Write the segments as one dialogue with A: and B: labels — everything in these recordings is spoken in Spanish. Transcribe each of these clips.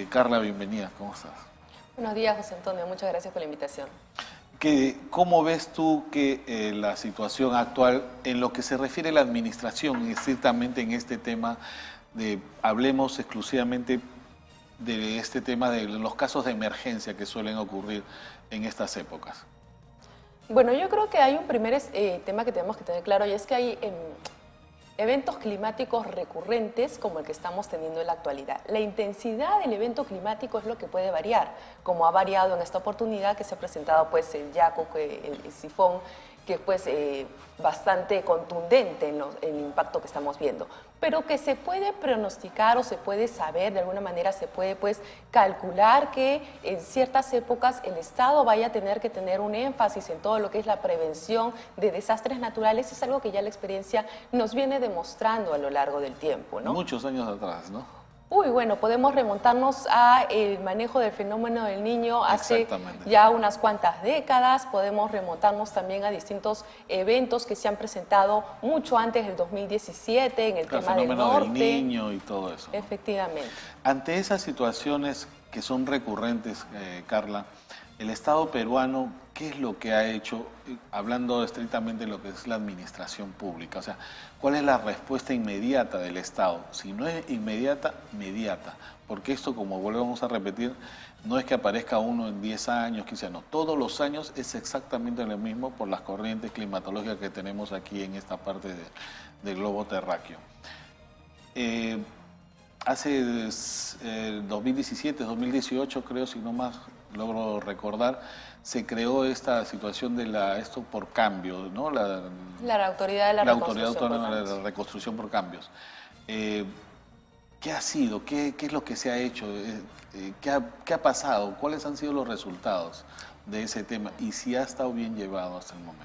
A: Carla, bienvenida, ¿cómo estás?
B: Buenos días, José Antonio, muchas gracias por la invitación.
A: ¿Cómo ves tú que la situación actual, en lo que se refiere a la administración, estrictamente en este tema hablemos exclusivamente de este tema de los casos de emergencia que suelen ocurrir en estas épocas?
B: Bueno, yo creo que hay un primer tema que tenemos que tener claro y es que hay eventos climáticos recurrentes como el que estamos teniendo en la actualidad. La intensidad del evento climático es lo que puede variar, como ha variado en esta oportunidad que se ha presentado pues el Yaku, el sifón, que es pues bastante contundente en el impacto que estamos viendo, pero que se puede pronosticar o se puede saber, de alguna manera se puede pues calcular que en ciertas épocas el Estado vaya a tener que tener un énfasis en todo lo que es la prevención de desastres naturales. Es algo que ya la experiencia nos viene demostrando a lo largo del tiempo, ¿no?
A: Muchos años atrás, ¿no?
B: Uy, bueno, podemos remontarnos al manejo del fenómeno del Niño hace ya unas cuantas décadas, podemos remontarnos también a distintos eventos que se han presentado mucho antes del 2017 en el tema del norte.
A: El fenómeno del Niño y todo eso, ¿no?
B: Efectivamente.
A: Ante esas situaciones que son recurrentes, Carla, el Estado peruano, ¿qué es lo que ha hecho, hablando estrictamente de lo que es la administración pública? O sea, ¿cuál es la respuesta inmediata del Estado? Si no es inmediata, mediata. Porque esto, como volvemos a repetir, no es que aparezca uno en 10 años, 15 años. Todos los años es exactamente lo mismo por las corrientes climatológicas que tenemos aquí en esta parte del globo terráqueo. Hace 2017, 2018, creo, si no más logro recordar, se creó esta situación de esto por cambios, ¿no?
B: La Autoridad de la
A: Autoridad Autónoma de la Reconstrucción por Cambios. ¿Qué ha sido? ¿Qué es lo que se ha hecho? ¿Qué ha pasado? ¿Cuáles han sido los resultados de ese tema? Y si ha estado bien llevado hasta el momento.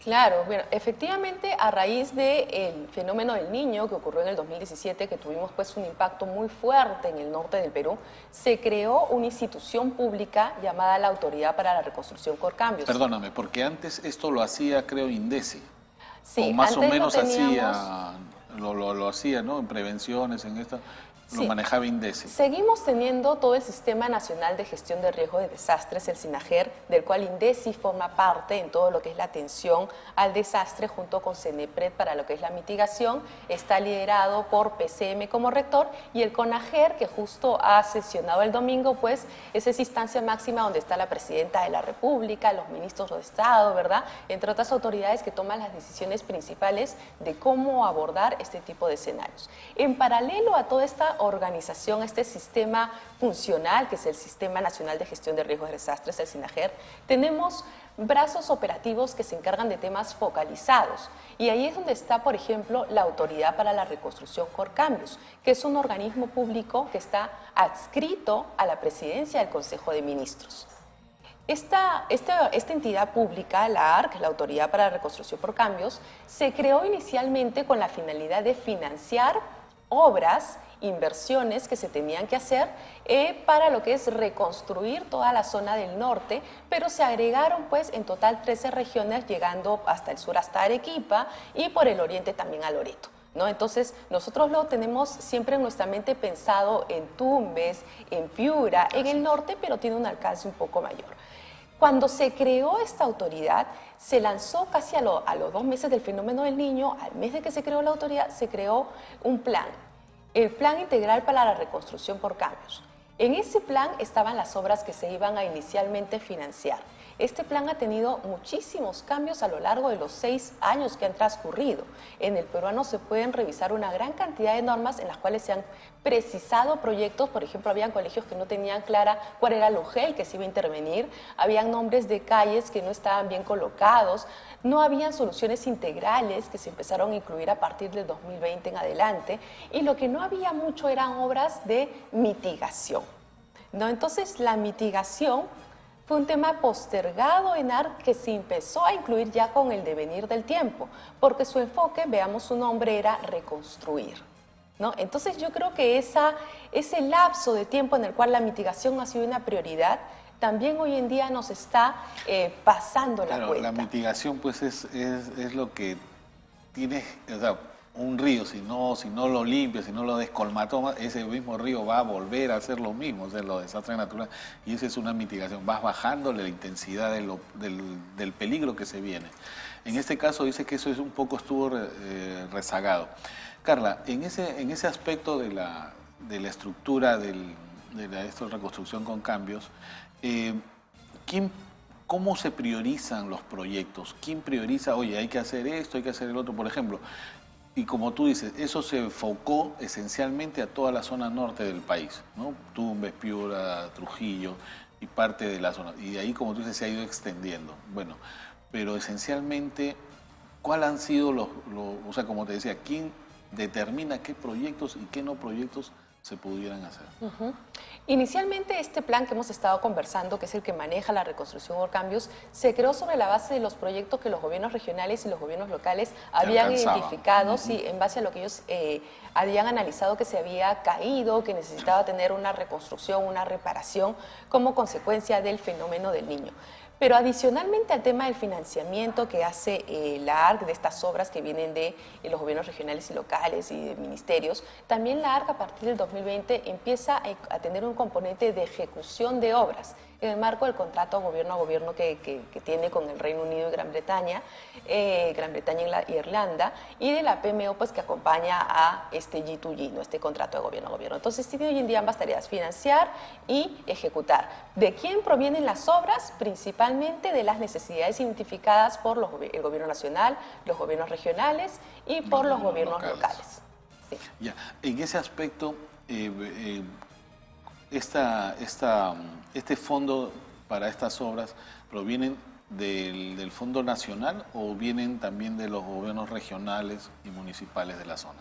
B: Claro, bueno, efectivamente a raíz del fenómeno del Niño que ocurrió en el 2017, que tuvimos pues un impacto muy fuerte en el norte del Perú, se creó una institución pública llamada la Autoridad para la Reconstrucción por Cambios.
A: Perdóname, porque antes esto lo hacía, creo, INDECI.
B: Sí,
A: o más o menos
B: hacía,
A: lo hacía, ¿no? En prevenciones, en esto. Lo
B: sí,
A: manejaba INDECI.
B: Seguimos teniendo todo el Sistema Nacional de Gestión de Riesgos de Desastres, el SINAGER, del cual INDECI forma parte en todo lo que es la atención al desastre junto con CENEPRED para lo que es la mitigación. Está liderado por PCM como rector y el CONAGER, que justo ha sesionado el domingo, pues es esa instancia máxima donde está la Presidenta de la República, los ministros de Estado, ¿verdad? Entre otras autoridades que toman las decisiones principales de cómo abordar este tipo de escenarios. En paralelo a toda esta organización, este sistema funcional, que es el Sistema Nacional de Gestión de Riesgos de Desastres, el SINAGER, tenemos brazos operativos que se encargan de temas focalizados. Y ahí es donde está, por ejemplo, la Autoridad para la Reconstrucción por Cambios, que es un organismo público que está adscrito a la presidencia del Consejo de Ministros. Esta entidad pública, la ARC, la Autoridad para la Reconstrucción por Cambios, se creó inicialmente con la finalidad de financiar obras, inversiones que se tenían que hacer para lo que es reconstruir toda la zona del norte, pero se agregaron pues en total 13 regiones, llegando hasta el sur, hasta Arequipa, y por el oriente también a Loreto, ¿no? Entonces nosotros lo tenemos siempre en nuestra mente pensado en Tumbes, en Piura, en el norte, pero tiene un alcance un poco mayor. Cuando se creó esta autoridad, se lanzó casi a los 2 meses del fenómeno del Niño. Al mes de que se creó la autoridad, se creó un plan, el Plan Integral para la Reconstrucción por Cambios. En ese plan estaban las obras que se iban a inicialmente financiar. Este plan ha tenido muchísimos cambios a lo largo de los 6 años que han transcurrido. En el peruano se pueden revisar una gran cantidad de normas en las cuales se han precisado proyectos. Por ejemplo, habían colegios que no tenían clara cuál era el UGEL que se iba a intervenir, habían nombres de calles que no estaban bien colocados, no habían soluciones integrales que se empezaron a incluir a partir del 2020 en adelante, y lo que no había mucho eran obras de mitigación, ¿no? Entonces, la mitigación fue un tema postergado en ARC que se empezó a incluir ya con el devenir del tiempo, porque su enfoque, veamos su nombre, era reconstruir, ¿no? Entonces yo creo que ese lapso de tiempo en el cual la mitigación ha sido una prioridad, también hoy en día nos está pasando la cuenta.
A: La mitigación pues es lo que tiene, o sea, un río, si no lo limpias, si no lo descolmatomas, ese mismo río va a volver a hacer lo mismo, o sea, los desastres naturales, y esa es una mitigación, vas bajándole la intensidad del peligro que se viene. En este caso dice que eso es un poco estuvo rezagado. Carla, en ese aspecto de la estructura de esta reconstrucción con cambios, ¿cómo se priorizan los proyectos? ¿Quién prioriza, oye, hay que hacer esto, hay que hacer el otro? Por ejemplo, y como tú dices, eso se enfocó esencialmente a toda la zona norte del país, ¿no? Tumbes, Piura, Trujillo y parte de la zona. Y de ahí, como tú dices, se ha ido extendiendo. Bueno, pero esencialmente, ¿cuáles han sido o sea, como te decía, quién determina qué proyectos y qué no proyectos se pudieran hacer?
B: Inicialmente este plan que hemos estado conversando, que es el que maneja la reconstrucción por cambios, se creó sobre la base de los proyectos que los gobiernos regionales y los gobiernos locales habían identificado, sí, en base a lo que ellos habían analizado que se había caído, que necesitaba tener una reconstrucción, una reparación como consecuencia del fenómeno del Niño. Pero adicionalmente al tema del financiamiento que hace la ARC de estas obras que vienen de los gobiernos regionales y locales y de ministerios, también la ARC a partir del 2020 empieza a tener un componente de ejecución de obras en el marco del contrato gobierno a gobierno que tiene con el Reino Unido y Gran Bretaña y Irlanda, y de la PMO pues que acompaña a este G2G, ¿no? Este contrato de gobierno a gobierno. Entonces tiene hoy en día ambas tareas, financiar y ejecutar. ¿De quién provienen las obras? Principalmente de las necesidades identificadas por el gobierno nacional, los gobiernos regionales y por los gobiernos locales. Sí.
A: Ya, en ese aspecto, este fondo para estas obras provienen del Fondo Nacional o vienen también de los gobiernos regionales y municipales de la zona?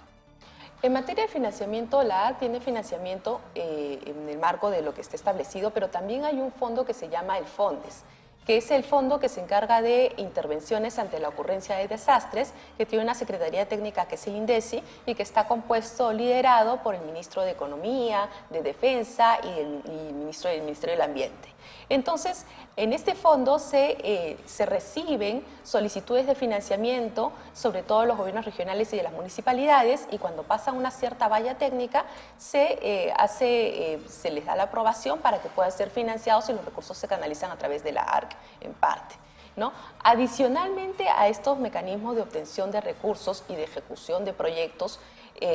B: En materia de financiamiento, la ARC tiene financiamiento en el marco de lo que está establecido, pero también hay un fondo que se llama el FONDES, que es el fondo que se encarga de intervenciones ante la ocurrencia de desastres, que tiene una secretaría técnica que es el INDECI y que está compuesto, liderado por el ministro de Economía, de Defensa y el ministro del Ministerio del Ambiente. Entonces, en este fondo se reciben solicitudes de financiamiento, sobre todo de los gobiernos regionales y de las municipalidades, y cuando pasan una cierta valla técnica, se les da la aprobación para que puedan ser financiados y los recursos se canalizan a través de la ARC en parte, ¿no? Adicionalmente a estos mecanismos de obtención de recursos y de ejecución de proyectos,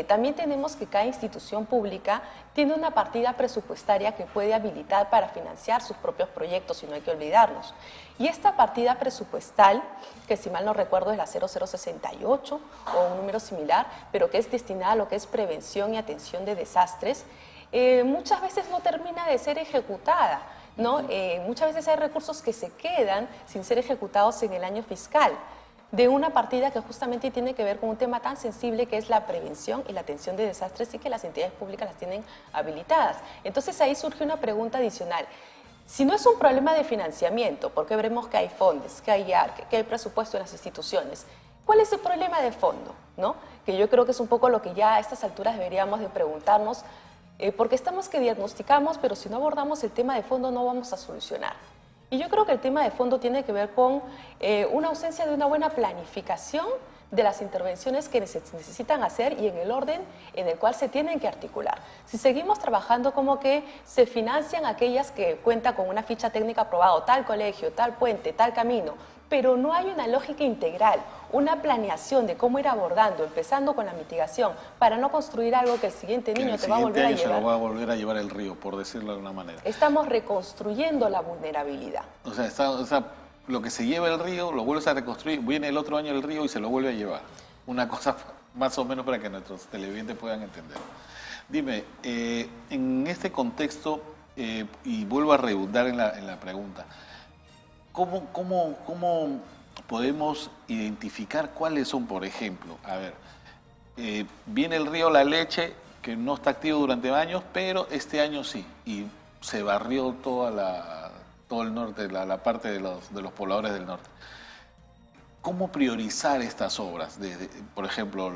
B: también tenemos que cada institución pública tiene una partida presupuestaria que puede habilitar para financiar sus propios proyectos, y no hay que olvidarnos. Y esta partida presupuestal, que si mal no recuerdo es la 0068 o un número similar, pero que es destinada a lo que es prevención y atención de desastres, muchas veces no termina de ser ejecutada, ¿no? Muchas veces hay recursos que se quedan sin ser ejecutados en el año fiscal, de una partida que justamente tiene que ver con un tema tan sensible que es la prevención y la atención de desastres, y que las entidades públicas las tienen habilitadas. Entonces ahí surge una pregunta adicional. Si no es un problema de financiamiento, porque veremos que hay fondos, que hay ARC, que hay presupuesto en las instituciones, ¿cuál es el problema de fondo, ¿no? Que yo creo que es un poco lo que ya a estas alturas deberíamos de preguntarnos, porque estamos que diagnosticamos, pero si no abordamos el tema de fondo no vamos a solucionar. Y yo creo que el tema de fondo tiene que ver con una ausencia de una buena planificación de las intervenciones que se necesitan hacer y en el orden en el cual se tienen que articular. Si seguimos trabajando como que se financian aquellas que cuentan con una ficha técnica aprobada, tal colegio, tal puente, tal camino, pero no hay una lógica integral, una planeación de cómo ir abordando, empezando con la mitigación, para no construir algo que el siguiente niño te va a volver a llevar.
A: Se lo va a volver a llevar el río, por decirlo de alguna manera.
B: Estamos reconstruyendo la vulnerabilidad.
A: O sea, lo que se lleva el río, lo vuelves a reconstruir, viene el otro año el río y se lo vuelve a llevar. Una cosa más o menos para que nuestros televidentes puedan entender. Dime, en este contexto, y vuelvo a redundar en la pregunta, ¿Cómo podemos identificar cuáles son, por ejemplo? A ver, viene el río La Leche, que no está activo durante años, pero este año sí, y se barrió todo el norte, la parte de los pobladores del norte. ¿Cómo priorizar estas obras? Por ejemplo,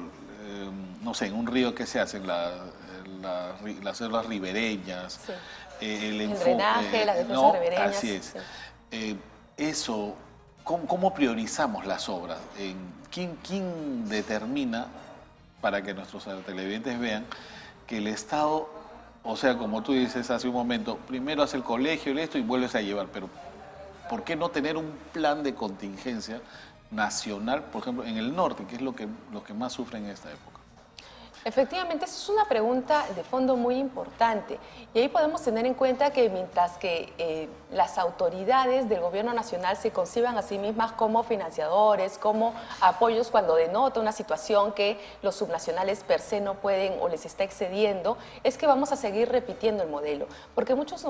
A: no sé, en un río, ¿qué se hacen? Las selvas ribereñas,
B: Sí.
A: el
B: drenaje, las defensas ribereñas.
A: Así es.
B: Sí.
A: Eso, ¿cómo priorizamos las obras? ¿Quién determina para que nuestros televidentes vean que el Estado, o sea, como tú dices hace un momento, primero hace el colegio y esto y vuelves a llevar, pero ¿por qué no tener un plan de contingencia nacional, por ejemplo, en el norte, que es lo que más sufre en esta época?
B: Efectivamente, esa es una pregunta de fondo muy importante y ahí podemos tener en cuenta que mientras que las autoridades del gobierno nacional se conciban a sí mismas como financiadores, como apoyos cuando denota una situación que los subnacionales per se no pueden o les está excediendo, es que vamos a seguir repitiendo el modelo, porque muchos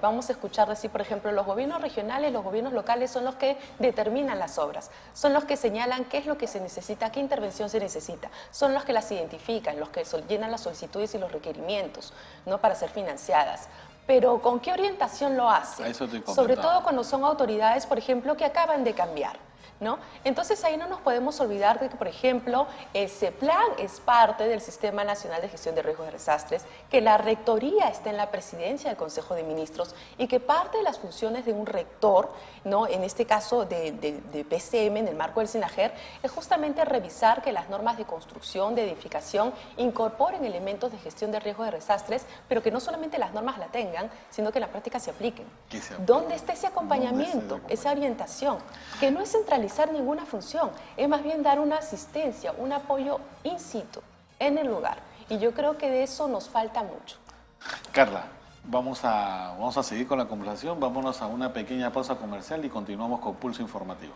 B: vamos a escuchar decir, por ejemplo, los gobiernos regionales, los gobiernos locales son los que determinan las obras, son los que señalan qué es lo que se necesita, qué intervención se necesita, son los que las identifican, los que llenan las solicitudes y los requerimientos, ¿no?, para ser financiadas. Pero ¿con qué orientación lo hacen? Sobre todo cuando son autoridades, por ejemplo, que acaban de cambiar, ¿no? Entonces ahí no nos podemos olvidar de que, por ejemplo, ese plan es parte del Sistema Nacional de Gestión de Riesgos de Desastres, que la rectoría está en la presidencia del Consejo de Ministros y que parte de las funciones de un rector, ¿no?, en este caso de PCM, en el marco del SINAGER, es justamente revisar que las normas de construcción, de edificación, incorporen elementos de gestión de riesgos de desastres, pero que no solamente las normas la tengan, sino que en la práctica se apliquen. ¿Dónde está ese acompañamiento, esa orientación? Que no es centralizar ninguna función, es más bien dar una asistencia, un apoyo in situ, en el lugar. Y yo creo que de eso nos falta mucho.
A: Carla, vamos a seguir con la conversación, vámonos a una pequeña pausa comercial y continuamos con Pulso Informativo.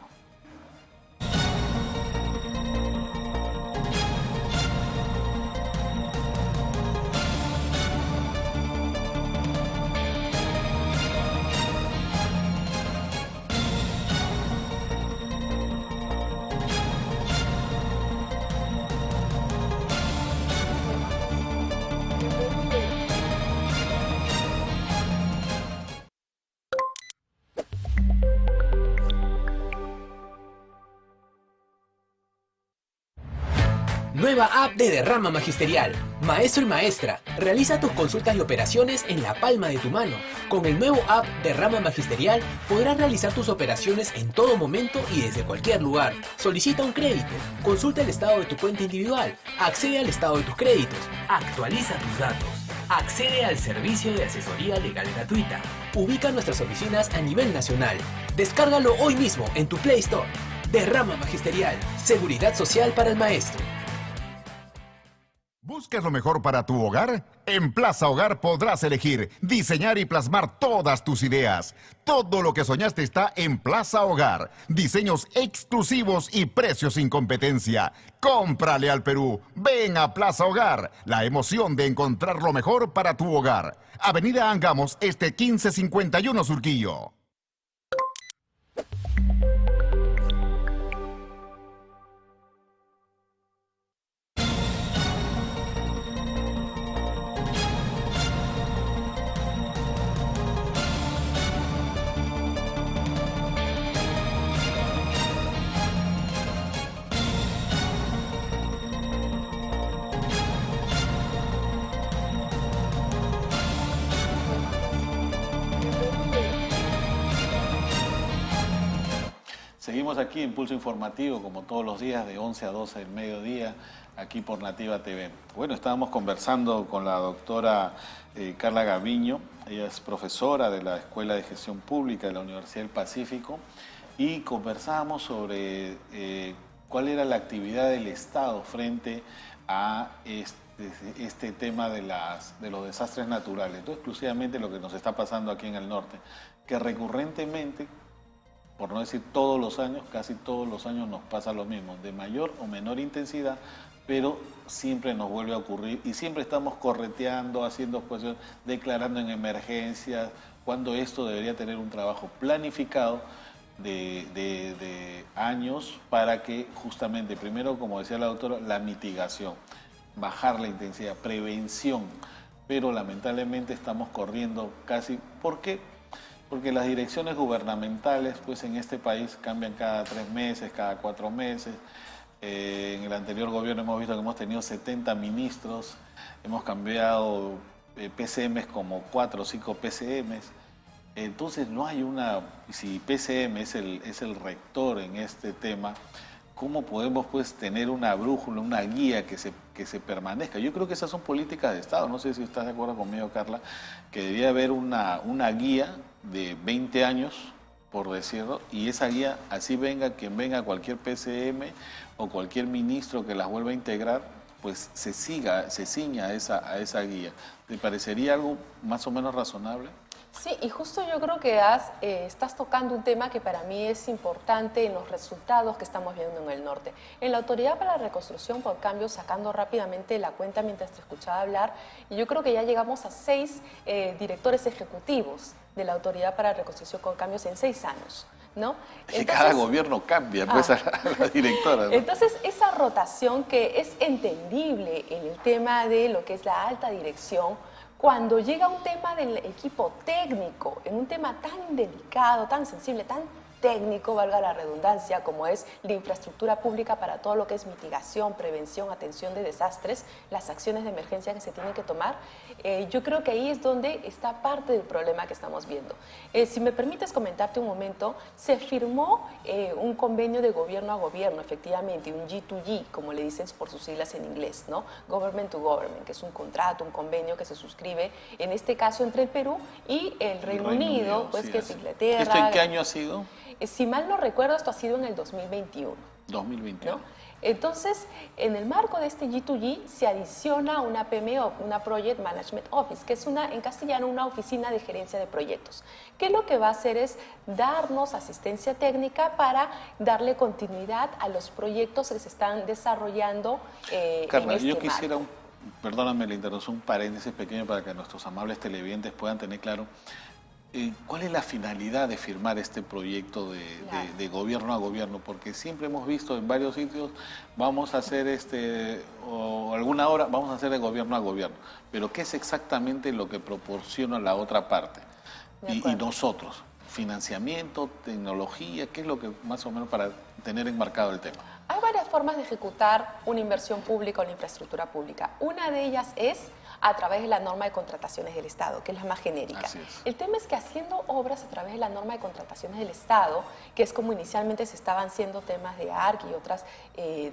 C: Nueva app de Derrama Magisterial. Maestro y maestra, realiza tus consultas y operaciones en la palma de tu mano. Con el nuevo app Derrama Magisterial podrás realizar tus operaciones en todo momento y desde cualquier lugar. Solicita un crédito, consulta el estado de tu cuenta individual, accede al estado de tus créditos, actualiza tus datos, accede al servicio de asesoría legal gratuita. Ubica nuestras oficinas a nivel nacional. Descárgalo hoy mismo en tu Play Store. Derrama Magisterial, seguridad social para el maestro.
D: ¿Buscas lo mejor para tu hogar? En Plaza Hogar podrás elegir, diseñar y plasmar todas tus ideas. Todo lo que soñaste está en Plaza Hogar. Diseños exclusivos y precios sin competencia. ¡Cómprale al Perú! Ven a Plaza Hogar. La emoción de encontrar lo mejor para tu hogar. Avenida Angamos, 1551 Surquillo.
A: Seguimos aquí en Pulso Informativo, como todos los días, de 11 a 12 del mediodía, aquí por Nativa TV. Bueno, estábamos conversando con la doctora Carla Gaviño. Ella es profesora de la Escuela de Gestión Pública de la Universidad del Pacífico y conversábamos sobre cuál era la actividad del Estado frente a este tema de los desastres naturales, no exclusivamente lo que nos está pasando aquí en el norte, que recurrentemente, por no decir todos los años, casi todos los años nos pasa lo mismo, de mayor o menor intensidad, pero siempre nos vuelve a ocurrir y siempre estamos correteando, haciendo cuestiones, declarando en emergencias, cuando esto debería tener un trabajo planificado de años para que justamente, primero, como decía la doctora, la mitigación, bajar la intensidad, prevención, pero lamentablemente estamos corriendo casi, ¿por qué? Porque las direcciones gubernamentales, pues en este país cambian cada 3 meses, cada 4 meses. En el anterior gobierno hemos visto que hemos tenido 70 ministros, hemos cambiado PCMs como 4 o 5 PCMs. Entonces no hay una, si PCM es el rector en este tema, ¿cómo podemos pues tener una brújula, una guía que se permanezca? Yo creo que esas son políticas de Estado, no sé si estás de acuerdo conmigo, Carla, que debería haber una guía de 20 años, por decirlo, y esa guía, así venga quien venga, cualquier PCM o cualquier ministro que las vuelva a integrar, pues se ciña a esa guía. ¿Te parecería algo más o menos razonable?
B: Sí, y justo yo creo que estás tocando un tema que para mí es importante en los resultados que estamos viendo en el norte. En la Autoridad para la Reconstrucción por Cambio, sacando rápidamente la cuenta mientras te escuchaba hablar, y yo creo que ya llegamos a 6 directores ejecutivos de la Autoridad para la Reconstrucción por Cambios en 6 años. ¿No?
A: Entonces, cada gobierno cambia pues, a la directora, ¿no?
B: Entonces, esa rotación que es entendible en el tema de lo que es la alta dirección, cuando llega un tema del equipo técnico, en un tema tan delicado, tan sensible, tan técnico, valga la redundancia, como es la infraestructura pública para todo lo que es mitigación, prevención, atención de desastres, las acciones de emergencia que se tienen que tomar, yo creo que ahí es donde está parte del problema que estamos viendo. Si me permites comentarte un momento, se firmó un convenio de gobierno a gobierno, efectivamente, un G2G, como le dicen por sus siglas en inglés, ¿no? Government to Government, que es un contrato, un convenio que se suscribe, en este caso entre el Perú y el Reino Unido, pues
A: sí,
B: que es Inglaterra.
A: ¿Esto en qué año ha sido?
B: Si mal no recuerdo, esto ha sido en el 2021.
A: 2021.
B: ¿No? Entonces, en el marco de este G2G se adiciona una PMO, una Project Management Office, que es en castellano una oficina de gerencia de proyectos, que lo que va a hacer es darnos asistencia técnica para darle continuidad a los proyectos que se están desarrollando
A: Carla,
B: en este
A: yo quisiera,
B: marco.
A: perdóname la interrupción, un paréntesis pequeño para que nuestros amables televidentes puedan tener claro. ¿Cuál es la finalidad de firmar este proyecto de gobierno a gobierno? Porque siempre hemos visto en varios sitios, vamos a hacer o alguna hora vamos a hacer de gobierno a gobierno. Pero ¿qué es exactamente lo que proporciona la otra parte? Y nosotros, financiamiento, tecnología, ¿qué es lo que más o menos para tener enmarcado el tema?
B: Hay varias formas de ejecutar una inversión pública o la infraestructura pública. Una de ellas es a través de la norma de contrataciones del Estado, que es la más genérica. El tema es que haciendo obras a través de la norma de contrataciones del Estado, que es como inicialmente se estaban haciendo temas de ARC y otras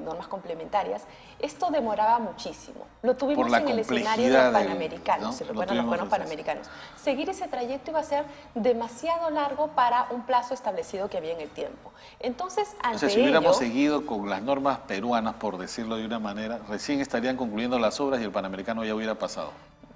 B: normas complementarias, esto demoraba muchísimo. Lo tuvimos en el escenario de los Panamericanos, ¿no? Si recuerdan los Juegos Panamericanos. Seguir ese trayecto iba a ser demasiado largo para un plazo establecido que había en el tiempo. Entonces, ante
A: si hubiéramos seguido con las normas peruanas, por decirlo de una manera, recién estarían concluyendo las obras y el Panamericano ya hubiera pasado.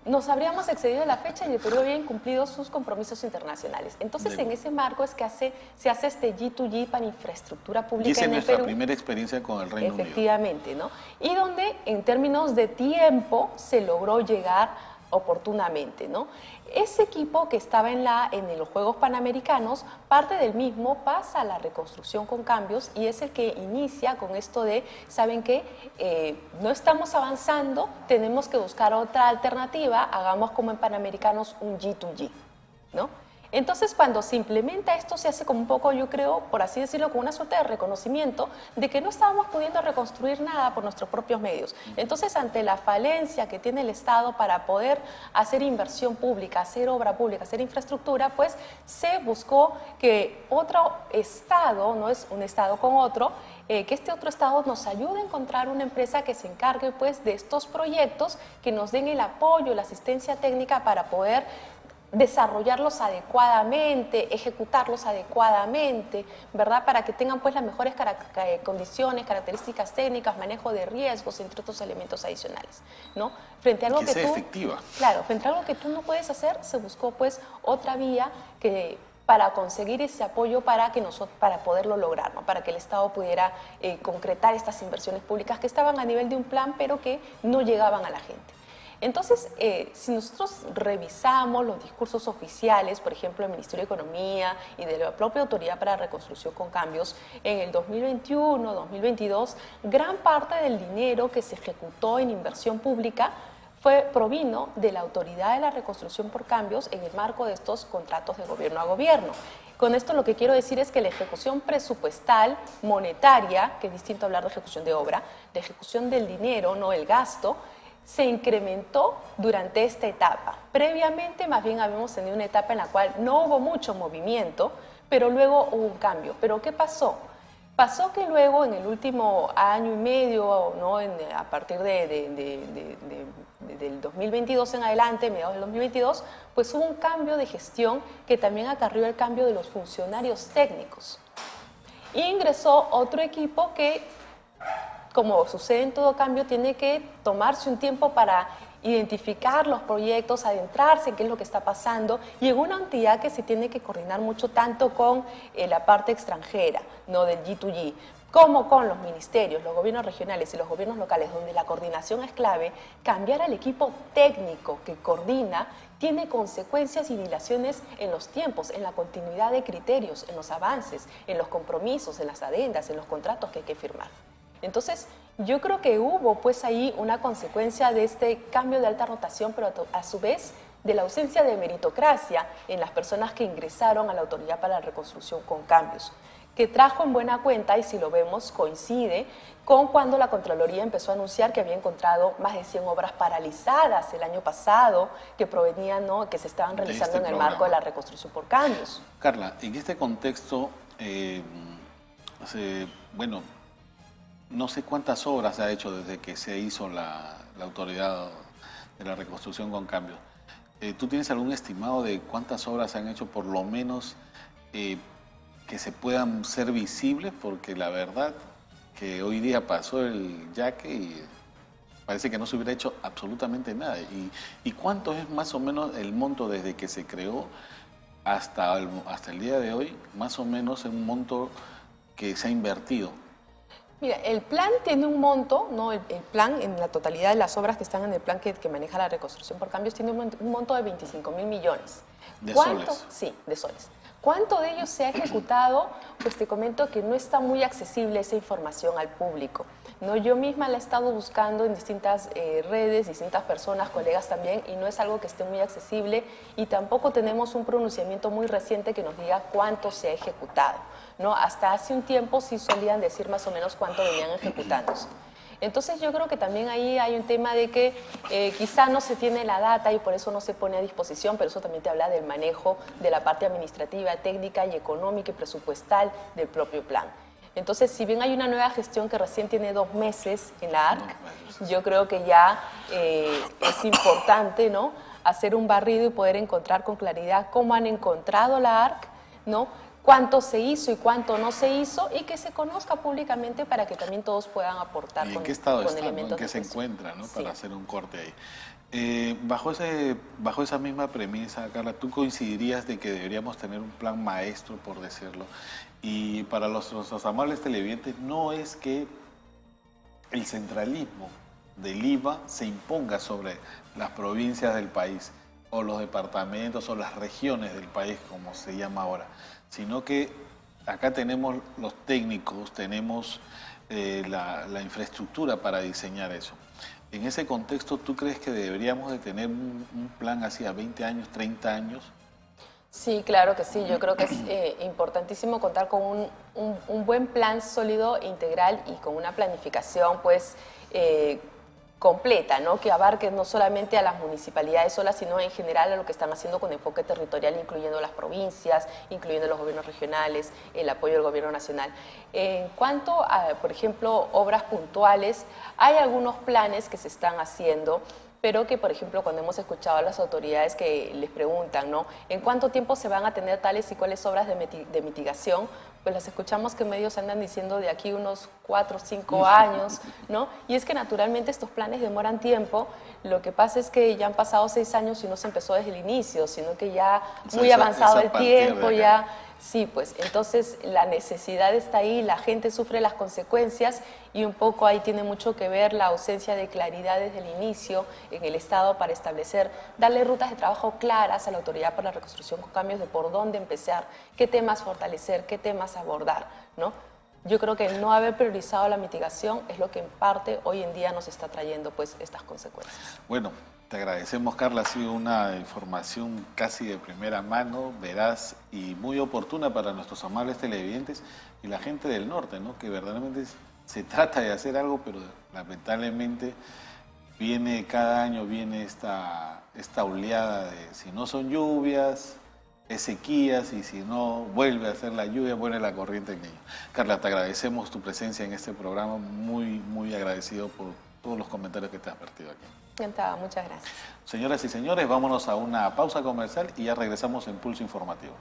B: Nos habríamos excedido la fecha y el Perú había incumplido sus compromisos internacionales. Entonces, en ese marco es que se hace este G2G para infraestructura pública en el Perú.
A: Y esa es nuestra primera experiencia con el Reino Unido.
B: Efectivamente, ¿no? Y donde, en términos de tiempo, se logró llegar oportunamente, ¿no? Ese equipo que estaba en los Juegos Panamericanos, parte del mismo pasa a la reconstrucción con cambios y es el que inicia con esto de, ¿saben qué? No estamos avanzando, tenemos que buscar otra alternativa, hagamos como en Panamericanos un G2G, ¿no? Entonces, cuando se implementa esto, se hace como un poco, yo creo, por así decirlo, con una suerte de reconocimiento de que no estábamos pudiendo reconstruir nada por nuestros propios medios. Entonces, ante la falencia que tiene el Estado para poder hacer inversión pública, hacer obra pública, hacer infraestructura, pues se buscó que otro Estado, no es un Estado con otro, que este otro Estado nos ayude a encontrar una empresa que se encargue pues de estos proyectos, que nos den el apoyo, la asistencia técnica para poder desarrollarlos adecuadamente, ejecutarlos adecuadamente, ¿verdad? Para que tengan pues las mejores condiciones, características técnicas, manejo de riesgos, entre otros elementos adicionales, ¿no? Frente a algo que
A: sea efectiva.
B: Claro, frente a algo que tú no puedes hacer, se buscó pues otra vía para conseguir ese apoyo para poderlo lograr, ¿no? Para que el Estado pudiera concretar estas inversiones públicas que estaban a nivel de un plan, pero que no llegaban a la gente. Entonces, si nosotros revisamos los discursos oficiales, por ejemplo, del Ministerio de Economía y de la propia Autoridad para la Reconstrucción con Cambios, en el 2021, 2022, gran parte del dinero que se ejecutó en inversión pública provino de la Autoridad de la Reconstrucción por Cambios en el marco de estos contratos de gobierno a gobierno. Con esto lo que quiero decir es que la ejecución presupuestal monetaria, que es distinto a hablar de ejecución de obra, de ejecución del dinero, no el gasto, se incrementó durante esta etapa. Previamente, más bien, habíamos tenido una etapa en la cual no hubo mucho movimiento, pero luego hubo un cambio. ¿Pero qué pasó? Pasó que luego, en el último año y medio, ¿no? A partir del 2022 en adelante, mediados del 2022, pues hubo un cambio de gestión que también acarrió el cambio de los funcionarios técnicos. Y ingresó otro equipo que, como sucede en todo cambio, tiene que tomarse un tiempo para identificar los proyectos, adentrarse en qué es lo que está pasando, y en una entidad que se tiene que coordinar mucho tanto con la parte extranjera, ¿no? Del G2G, como con los ministerios, los gobiernos regionales y los gobiernos locales, donde la coordinación es clave. Cambiar al equipo técnico que coordina tiene consecuencias y dilaciones en los tiempos, en la continuidad de criterios, en los avances, en los compromisos, en las adendas, en los contratos que hay que firmar. Entonces, yo creo que hubo pues ahí una consecuencia de este cambio de alta rotación, pero a su vez de la ausencia de meritocracia en las personas que ingresaron a la Autoridad para la Reconstrucción con Cambios, que trajo en buena cuenta, y si lo vemos coincide con cuando la Contraloría empezó a anunciar que había encontrado más de 100 obras paralizadas el año pasado que provenían, ¿no?, que se estaban realizando en el marco de la Reconstrucción por Cambios.
A: Carla, en este contexto, bueno, no sé cuántas obras se ha hecho desde que se hizo la Autoridad de la Reconstrucción con Cambios. ¿Tú tienes algún estimado de cuántas obras se han hecho, por lo menos, que se puedan ser visibles? Porque la verdad que hoy día pasó el yaque y parece que no se hubiera hecho absolutamente nada. ¿Y cuánto es más o menos el monto desde que se creó hasta el día de hoy? Más o menos es un monto que se ha invertido.
B: Mira, el plan tiene un monto, ¿no? El plan, en la totalidad de las obras que están en el plan que maneja la Reconstrucción por Cambios, tiene un monto de 25.000 millones.
A: ¿De soles?
B: Sí, de soles. ¿Cuánto de ellos se ha ejecutado? Pues te comento que no está muy accesible esa información al público, ¿no? Yo misma la he estado buscando en distintas redes, distintas personas, colegas también, y no es algo que esté muy accesible, y tampoco tenemos un pronunciamiento muy reciente que nos diga cuánto se ha ejecutado, ¿no? Hasta hace un tiempo sí solían decir más o menos cuánto venían ejecutándose. Entonces yo creo que también ahí hay un tema de que quizá no se tiene la data y por eso no se pone a disposición, pero eso también te habla del manejo de la parte administrativa, técnica y económica y presupuestal del propio plan. Entonces, si bien hay una nueva gestión que recién tiene 2 meses en la ARC, yo creo que ya es importante, ¿no?, hacer un barrido y poder encontrar con claridad cómo han encontrado la ARC, ¿no?, cuánto se hizo y cuánto no se hizo, y que se conozca públicamente para que también todos puedan aportar con elementos.
A: ¿Y en qué estado está, ¿no?, en qué se encuentra, ¿no?, para hacer un corte ahí? Bajo esa misma premisa, Carla, ¿tú coincidirías de que deberíamos tener un plan maestro, por decirlo? Y para nuestros amables televidentes, no es que el centralismo del IVA se imponga sobre las provincias del país, o los departamentos, o las regiones del país, como se llama ahora, sino que acá tenemos los técnicos, tenemos la infraestructura para diseñar eso. En ese contexto, ¿tú crees que deberíamos de tener un plan así a 20 años, 30 años?
B: Sí, claro que sí. Yo creo que es importantísimo contar con un buen plan sólido, integral, y con una planificación pues completa, ¿no?, que abarque no solamente a las municipalidades solas, sino en general a lo que están haciendo con enfoque territorial, incluyendo las provincias, incluyendo los gobiernos regionales, el apoyo del gobierno nacional. En cuanto a, por ejemplo, obras puntuales, hay algunos planes que se están haciendo, pero que, por ejemplo, cuando hemos escuchado a las autoridades que les preguntan, ¿no?, ¿en cuánto tiempo se van a tener tales y cuáles obras de mitigación?, pues las escuchamos que medios andan diciendo de aquí unos 4 o 5 años, ¿no? Y es que naturalmente estos planes demoran tiempo. Lo que pasa es que ya han pasado 6 años y no se empezó desde el inicio, sino que ya muy avanzado el tiempo, ya... Sí, pues entonces la necesidad está ahí, la gente sufre las consecuencias, y un poco ahí tiene mucho que ver la ausencia de claridad desde el inicio en el Estado para establecer, darle rutas de trabajo claras a la Autoridad para la Reconstrucción con Cambios de por dónde empezar, qué temas fortalecer, qué temas abordar, ¿no? Yo creo que el no haber priorizado la mitigación es lo que en parte hoy en día nos está trayendo pues estas consecuencias.
A: Bueno, te agradecemos, Carla. Ha sido una información casi de primera mano, veraz y muy oportuna para nuestros amables televidentes y la gente del norte, ¿no?, que verdaderamente se trata de hacer algo, pero lamentablemente cada año viene esta oleada de, si no son lluvias, es sequías y si no vuelve a hacer la lluvia, vuelve la corriente en ello. Carla, te agradecemos tu presencia en este programa, muy agradecido por todos los comentarios que te has vertido aquí.
B: Encantada, muchas gracias.
A: Señoras y señores, vámonos a una pausa comercial y ya regresamos en Pulso Informativo.